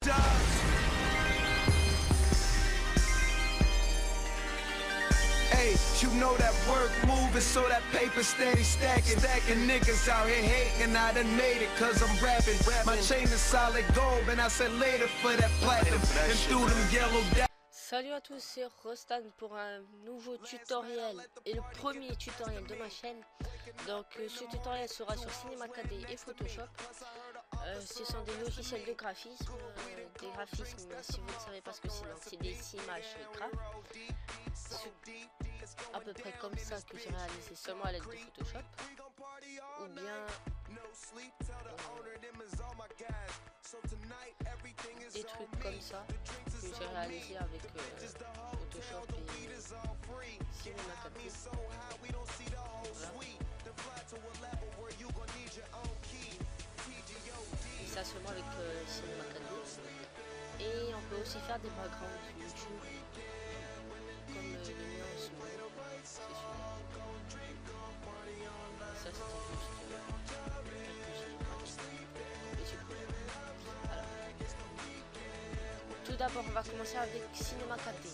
does. Hey, you know that work moving, so that paper steady stacking. Stacking niggas out here hating, I done made it cause I'm rapping. My chain is solid gold, and I said later for that platinum. And through them yellow down. Salut à tous, c'est Rostan pour un nouveau tutoriel et le premier tutoriel de ma chaîne. Donc ce tutoriel sera sur Cinema 4D et Photoshop. Ce sont des logiciels de graphisme, des graphismes si vous ne savez pas ce que c'est des images graphes. À peu près comme ça que j'ai réalisé seulement à l'aide de Photoshop, ou bien des trucs comme ça que j'ai réalisé avec Photoshop et Cinema 4D. Et ça seulement avec Cinema 4D. Et on peut aussi faire des backgrounds YouTube comme le mien en ce moment, c'est celui-là. Ça c'était juste voilà. Tout d'abord on va commencer avec Cinema 4D.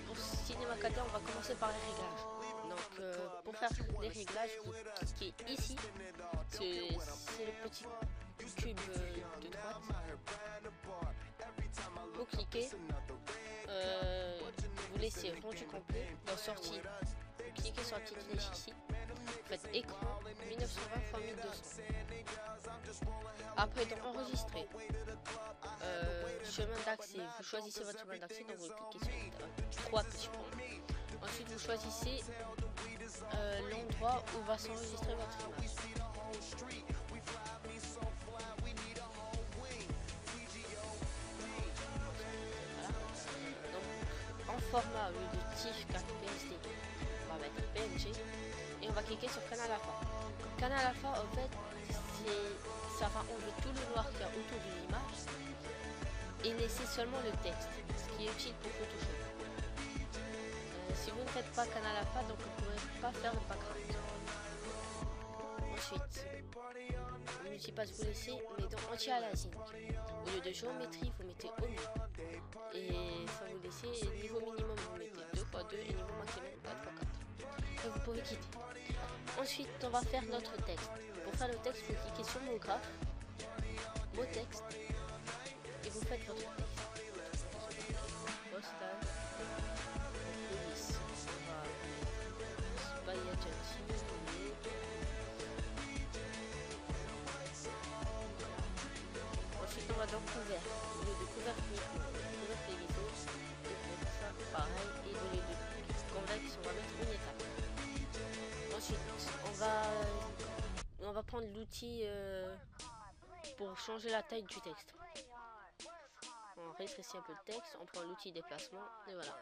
Pour Cinema 4D on va commencer par les réglages. Donc pour faire les réglages vous cliquez ici, c'est le petit cube de droite. Vous cliquez, vous laissez rendu complet dans sortie, vous cliquez sur la petite flèche ici, vous faites écran 1920 x 1200. Après dans enregistrer, chemin d'accès, vous choisissez votre chemin d'accès, donc vous cliquez sur 3 petits points. Ensuite vous choisissez l'endroit où va s'enregistrer votre image. Format au lieu de TIFF 4 PSD, on va mettre PNG et on va cliquer sur Canal Alpha. Canal Alpha en fait ça va enlever tout le noir qu'il y a autour de l'image et laisser seulement le texte, ce qui est utile pour Photoshop. Si vous ne faites pas Canal Alpha, donc vous ne pourrez pas faire le background. Ensuite, multipasse vous laissez, mais dans anti-aliasing. Au lieu de géométrie, vous mettez omis. Et ça vous laissez niveau minimum, vous mettez 2x2 et niveau maximum 4x4. Et vous pouvez quitter. Ensuite, on va faire notre texte. Pour faire le texte, vous cliquez sur mot graphe, mot texte, et vous faites votre texte. Postal, police, spy agency. Ensuite on va dans couvert, au lieu de couvercle édito, et pour ça pareil, et au lieu de convexe on va mettre une étape. Ensuite on va prendre l'outil pour changer la taille du texte. On rétrécit un peu le texte, on prend l'outil déplacement et voilà.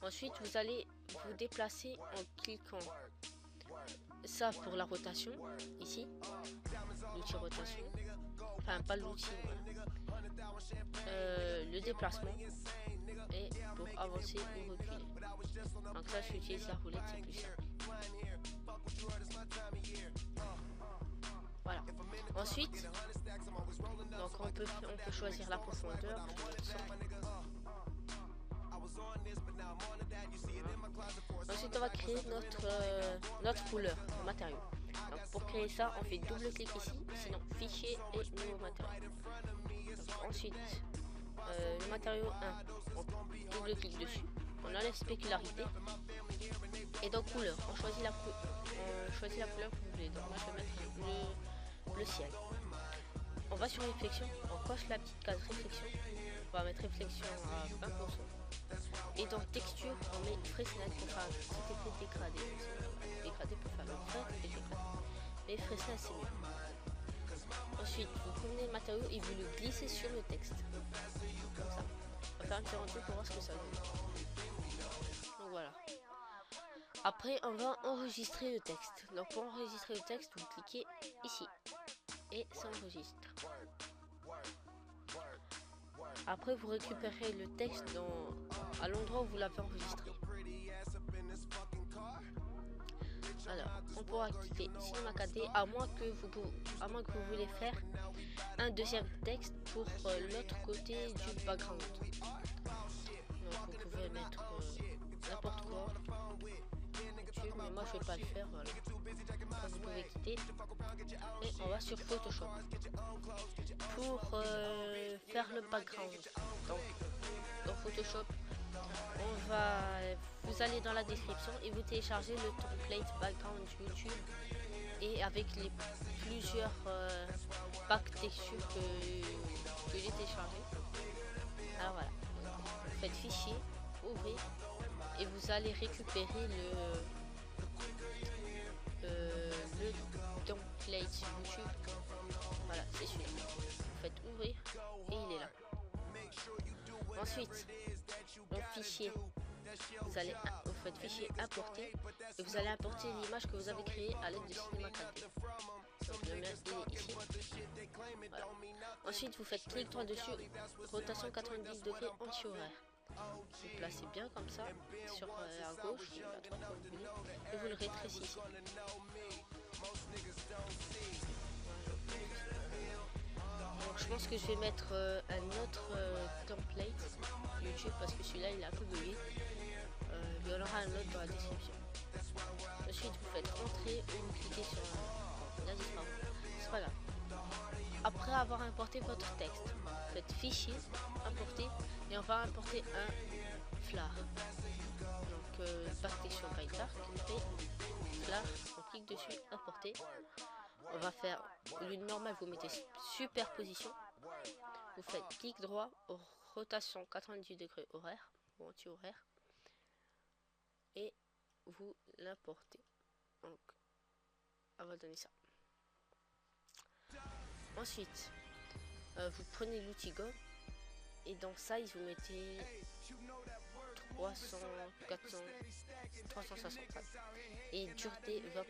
Ensuite vous allez vous déplacer en cliquant ça pour la rotation, ici, l'outil rotation. Enfin pas l'outil, le déplacement et pour avancer ou reculer. Donc là j'utilise la roulette, c'est plus simple. Voilà. Ensuite, donc on peut choisir la profondeur. Ensuite on va créer notre couleur, notre matériau. Donc pour créer ça, on fait double clic ici, sinon fichier et nouveau matériau. Donc, ensuite, le matériau 1, on double clic dessus, on enlève spécularité et dans couleur, on choisit la couleur que vous voulez. Donc moi je vais mettre le ciel. On va sur réflexion, on coche la petite case réflexion, on va mettre réflexion à 20%. Et dans texture, on met Fresnel pour faire un petit effet dégradé. Dégradé pour faire le frais et dégradé. Mais Fresnel c'est mieux. Ensuite, vous prenez le matériau et vous le glissez sur le texte. Comme ça. On va faire un petit rendu pour voir ce que ça donne. Donc voilà. Après, on va enregistrer le texte. Donc pour enregistrer le texte, vous cliquez ici. Et ça enregistre. Après, vous récupérez le texte à l'endroit où vous l'avez enregistré. Alors, on pourra quitter Cinema 4D à moins que vous voulez faire un deuxième texte pour l'autre côté du background. Donc vous pouvez mettre n'importe quoi dessus, mais moi je vais pas le faire. Voilà. Donc, vous pouvez quitter et on va sur Photoshop pour faire le background. Donc dans Photoshop, vous allez dans la description et vous téléchargez le template background YouTube et avec les plusieurs packs textures que j'ai téléchargé. Alors voilà, vous faites fichier, ouvrir et vous allez récupérer le template YouTube. Voilà, c'est celui-là. Vous faites ouvrir et il est là. Ensuite, dans fichier, vous faites fichier importer et vous allez importer l'image que vous avez créée à l'aide de Cinema 4D. Donc le mien il est ici. Voilà. Ensuite vous faites clic droit dessus, rotation 90 degrés anti-horaire. Vous placez bien comme ça sur à gauche ou à droite comme vous voulez et vous le rétrécissez. Donc je pense que je vais mettre un autre template YouTube parce que celui-là il a un peu bugué. Il y en aura un autre dans la description. Ensuite vous faites entrer ou vous cliquez sur il a disparu. C'est pas grave. Après avoir importé votre texte, vous faites fichier, importer et on va importer un FLAR. Donc pack texture PyTark et FLAR, on clique dessus, importer. On va faire au lieu de normal, vous mettez superposition. Vous faites clic droit, rotation 90 degrés horaire ou anti-horaire et vous l'importez. Donc on va donner ça. Ensuite, vous prenez l'outil Go et dans size vous mettez 300, 400, 360 et dureté 20%.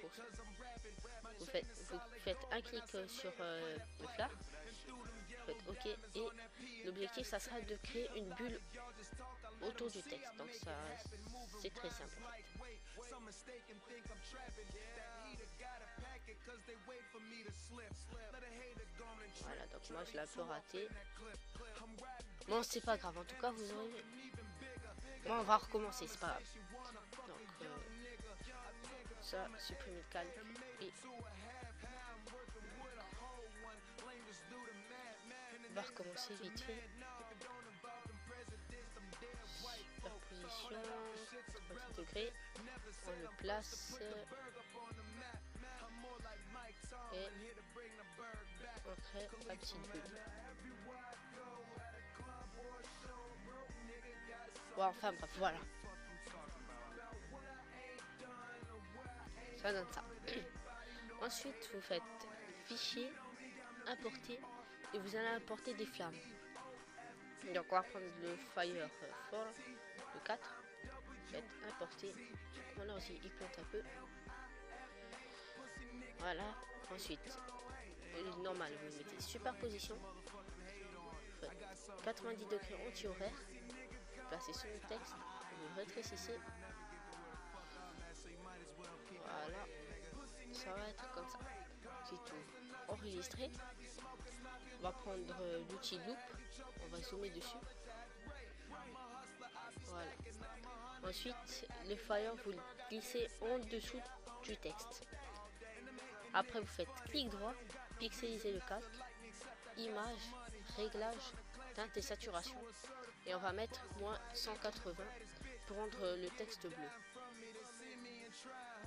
Vous faites un clic sur le FLAR, vous faites OK et l'objectif ça sera de créer une bulle autour du texte. Donc ça c'est très simple en fait. Voilà, donc moi je l'ai un peu raté. Bon c'est pas grave, en tout cas vous aurez... Bon on va recommencer, c'est pas grave. Donc ça, supprimer le calque et on va recommencer vite fait. Superposition, 30 degrés, on le place et on crée la petite bulle. Bon, enfin bref, voilà. Ça donne ça. Ensuite, vous faites fichier, importer et vous allez importer des flammes. Donc on va prendre le Fire Fall, le 4. Vous faites importer. Voilà aussi, il plante un peu. Voilà. Ensuite, normal, vous mettez superposition. Vous faites 90 degrés anti-horaire. Vous placez sur le texte, vous rétrécissez. Voilà. Ça va être comme ça. C'est tout. Enregistré. On va prendre l'outil loop. On va zoomer dessus. Voilà. Ensuite, le Fire, vous le glissez en dessous du texte. Après, vous faites clic droit, pixeliser le calque, image, réglage, teinte et saturation. Et on va mettre moins 180 pour rendre le texte bleu.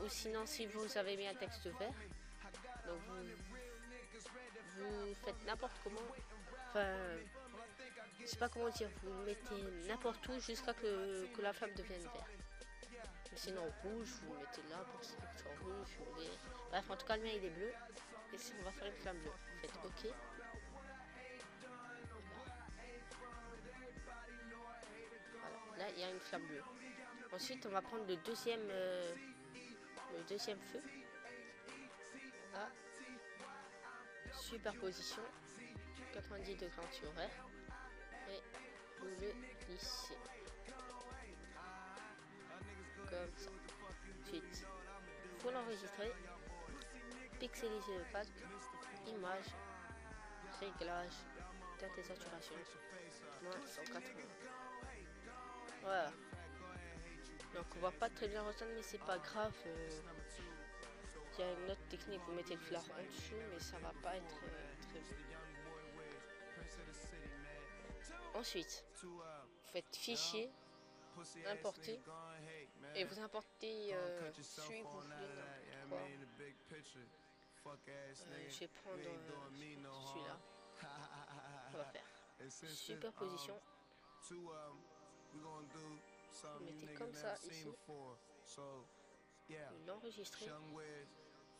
Ou sinon, si vous avez mis un texte vert, donc vous faites n'importe comment. Enfin, je sais pas comment dire, vous mettez n'importe où jusqu'à que la flamme devienne verte. Sinon rouge, vous le mettez là pour que ça soit rouge. Bref, en tout cas le mien il est bleu. Et si on va faire une flamme bleue, vous faites OK. Voilà, là il y a une flamme bleue. Ensuite on va prendre le deuxième feu. Là, superposition, 90 degrés anti-horaire. Et vous le glissez. Comme ça. Ensuite, il faut l'enregistrer, pixeliser le calque, image, réglage, teinte et saturation, moins 180. Voilà. Donc on voit pas très bien ressembler, mais c'est pas grave. Il y a une autre technique, vous mettez le flar en dessous, mais ça va pas être très bon. Ensuite, vous faites fichier, importer, et vous importez celui que vous voulez, n'importe quoi. Je vais prendre celui-là. On va faire superposition. Vous mettez comme ça ici. Vous l'enregistrez.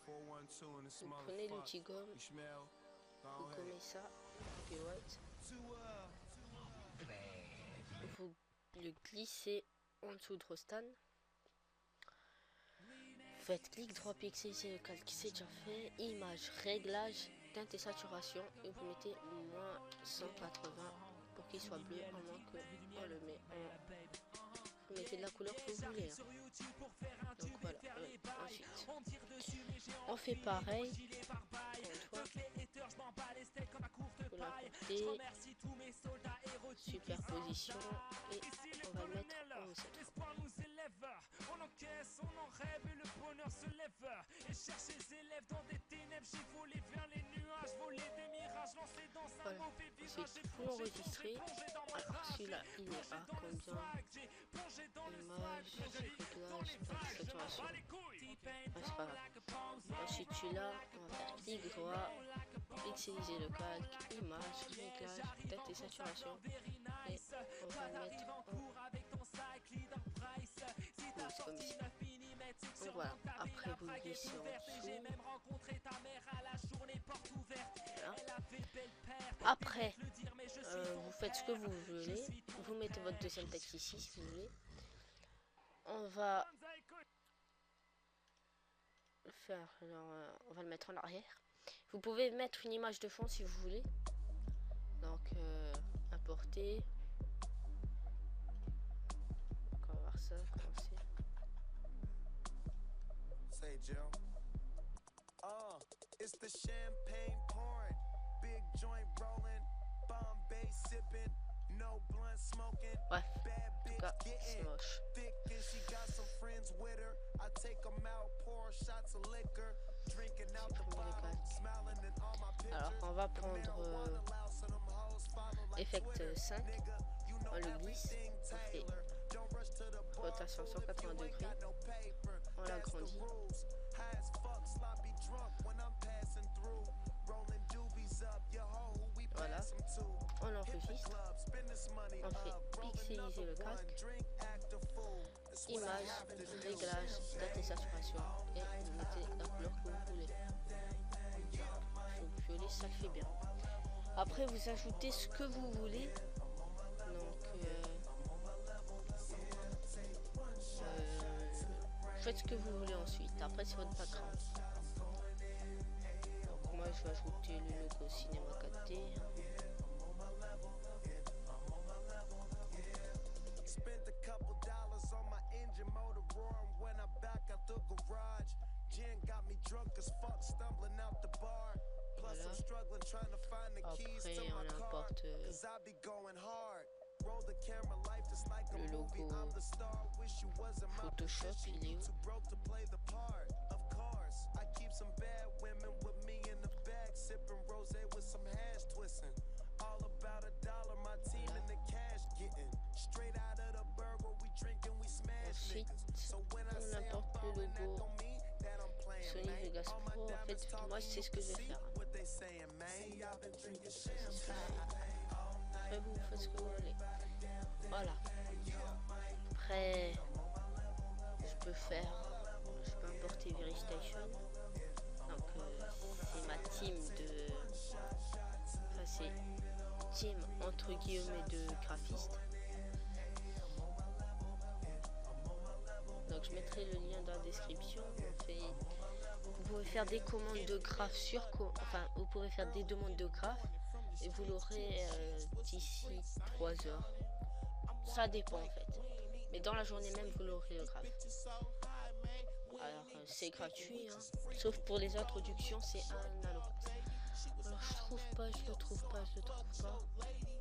Vous prenez l'outil gomme. Vous gommez ça. Puis white. Vous le glissez en dessous de Rostan. Faites clic droit pixeliser le calque, c'est déjà fait. Image, réglage, teinte et saturation. Et vous mettez moins 180 pour qu'il soit bleu, à moins que on le met en... Vous mettez de la couleur que vous voulez. Donc voilà. Ensuite, on fait pareil. Vous l'importez. Superposition. Et on va le mettre en haut cette fois. On encaisse, on en rêve et le bonheur se lève. Et chercher les élèves dans des ténèbres, j'ai volé vers les nuages, volé des mirages, lancé dans un mauvais virage. Ensuite, vous enregistrez. Alors celui-là, il est à combien? Image, réglage, saturation. C'est pas grave. Ensuite, celui-là, on va faire clic droit, pixeliser le calque, image, réglage, teinte et saturation. Et on va le mettre en... comme ici. Donc voilà, après vous glissez en dessous. Voilà. Après, vous faites ce que vous voulez. Vous mettez votre deuxième texte ici si vous voulez. On va faire, alors, on va le mettre en arrière. Vous pouvez mettre une image de fond si vous voulez. Donc importer. Donc on va voir ça, commencer. Say Joe. Oh, it's the champagne pouring, big joint rolling, Bombay sipping, no blunt smoking. Bref, en tout cas, c'est moche. Alors, on va prendre Effect 5, on le glisse, on fait rotation 180 degrés, on l'agrandit. Voilà, on enregistre, on fait pixeliser le casque, image, réglage, date et saturation, et vous mettez la couleur que vous voulez. Donc violet, ça le fait bien. Après vous ajoutez ce que vous voulez. Donc faites ce que vous voulez ensuite. Après c'est votre background. Donc moi je vais ajouter le logo Cinéma 4D. Voilà. Après on importe le logo Photoshop, il est où? Ensuite, on importe le logo Sony Vegas Pro. En fait, moi c'est ce que je vais faire. Après vous faites ce que vous voulez. Voilà. Après, je peux importer VeriStation. Donc c'est ma team de... Enfin c'est team entre guillemets de graphistes. Donc je mettrai le lien dans la description. Vous pouvez faire des commandes de graphes enfin vous pouvez faire des demandes de graphes et vous l'aurez d'ici 3 heures. Ça dépend en fait. Mais dans la journée même vous l'aurez le graphe. Alors c'est gratuit hein. Sauf pour les introductions c'est un allo. Alors je trouve pas, je le trouve pas, je le trouve pas.